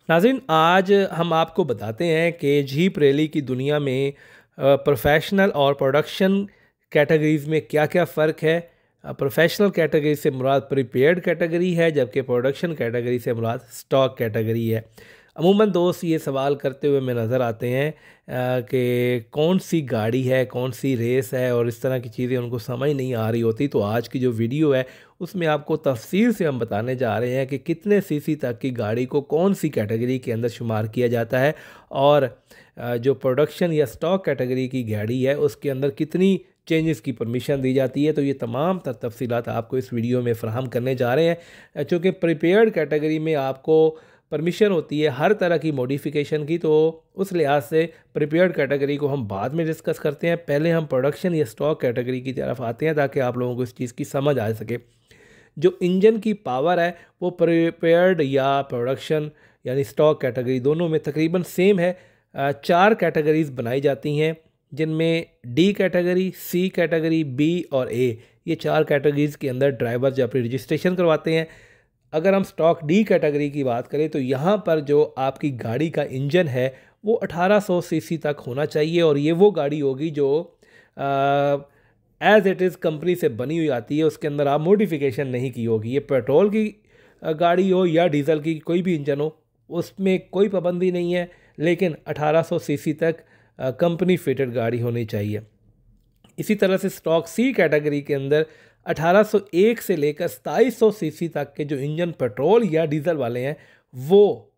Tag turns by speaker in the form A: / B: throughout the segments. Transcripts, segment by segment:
A: नाज़रीन, आज हम आपको बताते हैं कि जीप रैली की दुनिया में प्रोफेशनल और प्रोडक्शन कैटेगरीज़ में क्या क्या फ़र्क है। प्रोफेशनल कैटेगरी से मुराद प्रीपेयर्ड कैटेगरी है, जबकि प्रोडक्शन कैटेगरी से मुराद स्टॉक कैटेगरी है। अमूमन दोस्त ये सवाल करते हुए हमें नज़र आते हैं कि कौन सी गाड़ी है, कौन सी रेस है, और इस तरह की चीज़ें उनको समझ नहीं आ रही होती। तो आज की जो वीडियो है उसमें आपको तफसील से हम बताने जा रहे हैं कि कितने सीसी तक की गाड़ी को कौन सी कैटेगरी के अंदर शुमार किया जाता है, और जो प्रोडक्शन या स्टॉक कैटेगरी की गाड़ी है उसके अंदर कितनी चेंजेस की परमिशन दी जाती है। तो ये तमाम तफसीलात आपको इस वीडियो में फ़राहम करने जा रहे हैं। चूँकि प्रीपेयर्ड कैटेगरी में आपको परमिशन होती है हर तरह की मॉडिफिकेशन की, तो उस लिहाज से प्रीपेयर्ड कैटेगरी को हम बाद में डिस्कस करते हैं। पहले हम प्रोडक्शन या स्टॉक कैटेगरी की तरफ आते हैं ताकि आप लोगों को इस चीज़ की समझ आ सके। जो इंजन की पावर है वो प्रीपेयर्ड या प्रोडक्शन यानी स्टॉक कैटेगरी दोनों में तकरीबन सेम है। 4 कैटेगरीज बनाई जाती हैं, जिनमें डी कैटेगरी, सी कैटेगरी, बी और ए, ये 4 कैटेगरीज़ के अंदर ड्राइवर जो अपनी रजिस्ट्रेशन करवाते हैं। अगर हम स्टॉक डी कैटेगरी की बात करें तो यहाँ पर जो आपकी गाड़ी का इंजन है वो 1800 सीसी तक होना चाहिए, और ये वो गाड़ी होगी जो एज़ इट इज़ कंपनी से बनी हुई आती है, उसके अंदर आप मॉडिफिकेशन नहीं की होगी। ये पेट्रोल की गाड़ी हो या डीजल की कोई भी इंजन हो, उसमें कोई पाबंदी नहीं है, लेकिन 1800 सीसी तक कंपनी फिटेड गाड़ी होनी चाहिए। इसी तरह से स्टॉक सी कैटेगरी के अंदर 1801 से लेकर 2700 सीसी तक के जो इंजन पेट्रोल या डीजल वाले हैं वो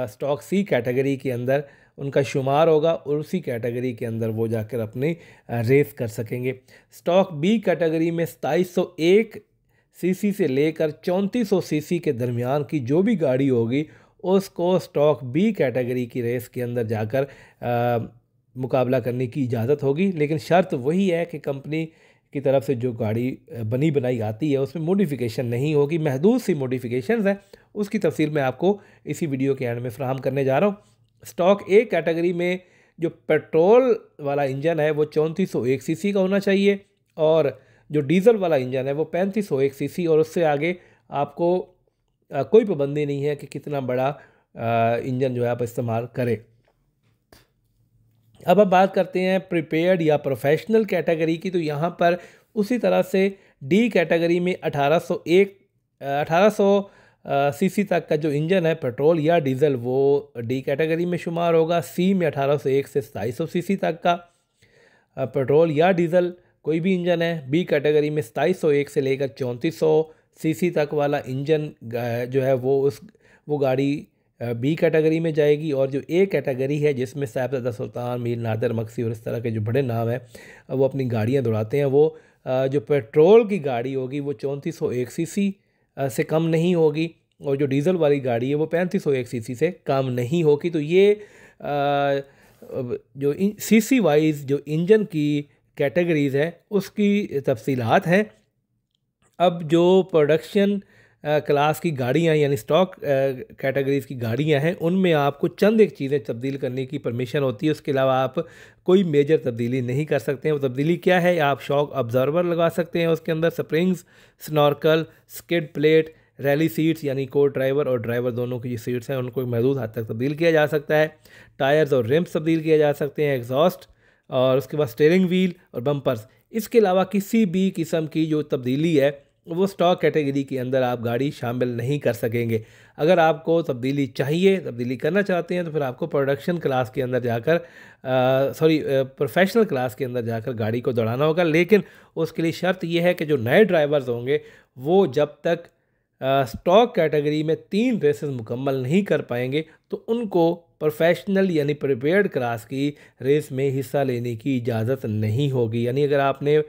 A: स्टॉक सी कैटेगरी के अंदर उनका शुमार होगा, और उसी कैटेगरी के अंदर वो जाकर अपनी रेस कर सकेंगे। स्टॉक बी कैटेगरी में 2701 सीसी से लेकर 3400 सीसी के दरमियान की जो भी गाड़ी होगी उसको स्टॉक बी कैटेगरी की रेस के अंदर जाकर मुकाबला करने की इजाज़त होगी, लेकिन शर्त वही है कि कंपनी की तरफ से जो गाड़ी बनी बनाई आती है उसमें मॉडिफिकेशन नहीं होगी। महदूद सी मॉडिफिकेशंस हैं, उसकी तफसील मैं आपको इसी वीडियो के एंड में फ़राहम करने जा रहा हूँ। स्टॉक ए कैटेगरी में जो पेट्रोल वाला इंजन है वो 3401 सीसी का होना चाहिए, और जो डीज़ल वाला इंजन है वो 3501 सीसी, और उससे आगे आपको कोई पाबंदी नहीं है कि कितना बड़ा इंजन जो है आप इस्तेमाल करें। अब हम बात करते हैं प्रीपेयर्ड या प्रोफेशनल कैटेगरी की। तो यहाँ पर उसी तरह से डी कैटेगरी में 1800 सीसी तक का जो इंजन है पेट्रोल या डीज़ल वो डी कैटेगरी में शुमार होगा। सी में 1801 से 2700 सीसी तक का पेट्रोल या डीज़ल कोई भी इंजन है। बी कैटेगरी में 2701 से लेकर 3400 सीसी तक वाला इंजन जो है वो गाड़ी बी कैटेगरी में जाएगी। और जो ए कैटेगरी है जिसमें साहिबजादा सुल्तान, मीर नादिर मक्सी और इस तरह के जो बड़े नाम हैं वो अपनी गाड़ियां दौड़ाते हैं, वो जो पेट्रोल की गाड़ी होगी वो 3401 सीसी से कम नहीं होगी, और जो डीज़ल वाली गाड़ी है वो 3501 सीसी से कम नहीं होगी। तो ये जो सीसी वाइज जो इंजन की कैटेगरीज़ है उसकी तफसीलात हैं। अब जो प्रोडक्शन क्लास की गाड़ियाँ यानी स्टॉक कैटेगरीज़ की गाड़ियाँ हैं उनमें आपको चंद एक चीज़ें तब्दील करने की परमिशन होती है, उसके अलावा आप कोई मेजर तब्दीली नहीं कर सकते हैं। वो तब्दीली क्या है? आप शॉक ऑब्जर्वर लगा सकते हैं, उसके अंदर springs, snorkel, skid plate, rally seats यानी को ड्राइवर और ड्राइवर दोनों की जो सीट्स हैं उनको महदूद हद तक तब्दील किया जा सकता है। टायर्स और रिम्स तब्दील किए जा सकते हैं, एग्जॉस्ट, और उसके बाद स्टीयरिंग व्हील और बम्पर्स। इसके अलावा किसी भी किस्म की जो तब्दीली है वो स्टॉक कैटेगरी के अंदर आप गाड़ी शामिल नहीं कर सकेंगे। अगर आपको तब्दीली चाहिए, तब्दीली करना चाहते हैं, तो फिर आपको प्रोडक्शन क्लास के अंदर जाकर प्रोफेशनल क्लास के अंदर जाकर गाड़ी को दौड़ाना होगा। लेकिन उसके लिए शर्त यह है कि जो नए ड्राइवर्स होंगे वो जब तक स्टॉक कैटेगरी में 3 रेसेस मुकम्मल नहीं कर पाएंगे तो उनको प्रोफेशनल यानी प्रिपेयर्ड क्लास की रेस में हिस्सा लेने की इजाज़त नहीं होगी। यानी अगर आपने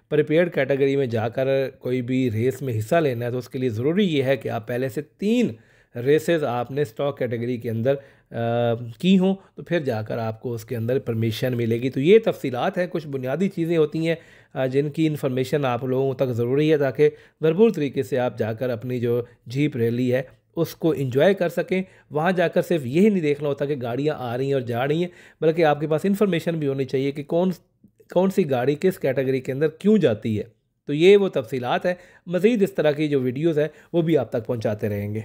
A: प्रिपेयर्ड कैटेगरी में जाकर कोई भी रेस में हिस्सा लेना है तो उसके लिए ज़रूरी ये है कि आप पहले से 3 रेसेस आपने स्टॉक कैटेगरी के अंदर की हों, तो फिर जाकर आपको उसके अंदर परमिशन मिलेगी। तो ये तफसीलात हैं, कुछ बुनियादी चीज़ें होती हैं जिनकी इन्फॉर्मेशन आप लोगों तक ज़रूरी है ताकि भरपूर तरीके से आप जाकर अपनी जो जीप रैली है उसको एंजॉय कर सकें। वहाँ जाकर सिर्फ यही नहीं देखना होता कि गाड़ियाँ आ रही हैं और जा रही हैं, बल्कि आपके पास इन्फॉर्मेशन भी होनी चाहिए कि कौन सी गाड़ी किस कैटेगरी के अंदर क्यों जाती है। तो ये वो तफसीलात है। मज़ीद इस तरह की जो वीडियोज़ है वो भी आप तक पहुँचाते रहेंगे।